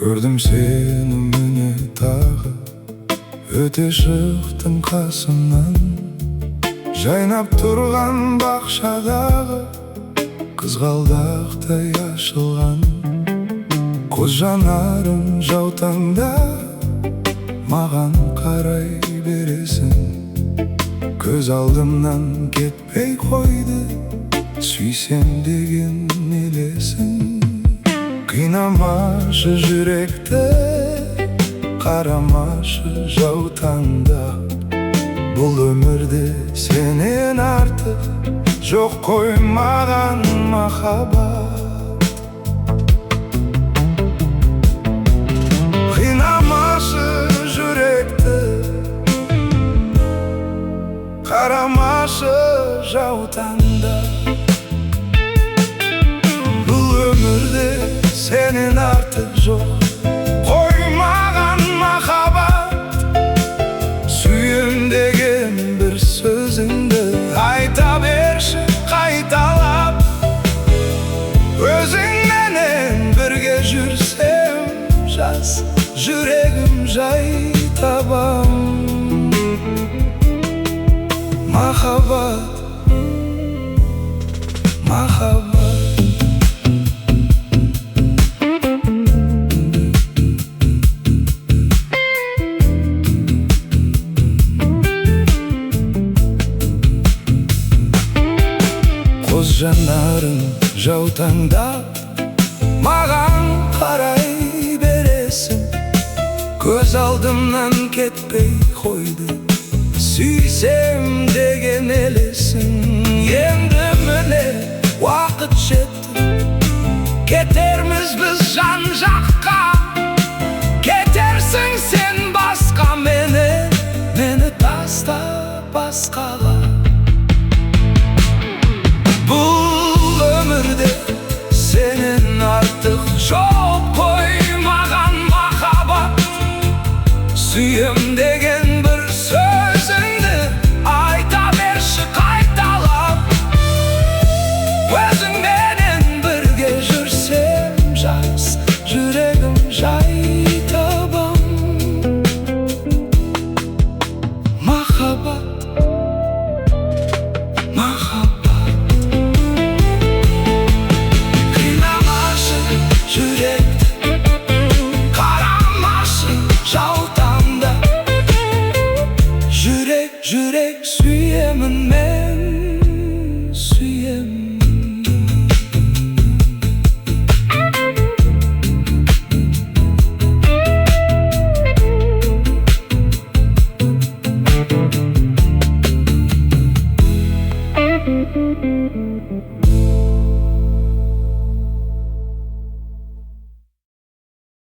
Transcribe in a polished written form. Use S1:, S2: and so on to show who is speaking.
S1: Көрдім сені міне тағы, өте шықтың қасымнан. Жайнап тұрған бақшадағы қызғалдақтай ашылған. Көз жанарың жаутаңда маған қарай бересің. Көз алдымнан кетпей қойды, сүйсем деген елесің. Қинамашы жүректі, қарамашы жаутаңда. Бұл өмірде сенен артық жоқ қой маған махаббат. Қинамашы жүректі, қарамашы жаутаңда. Бұл өмірде сенен артық жоқ қой маған махаббат. Сүйем деген бір сөзіңді айта берші қайталап. Өзіңменен бірге жүрсем жас жүрегім жай табам. Махаббат, махаббат. Көз жанарың жаутаңда маған қарай бересің. Көз алдымнан кетпей қойды, сүйсем деген елесің. Енді міне уақыт жетті, кетерміз біз жан жаққа. Кетерсің сен басқа, мені таста басқа.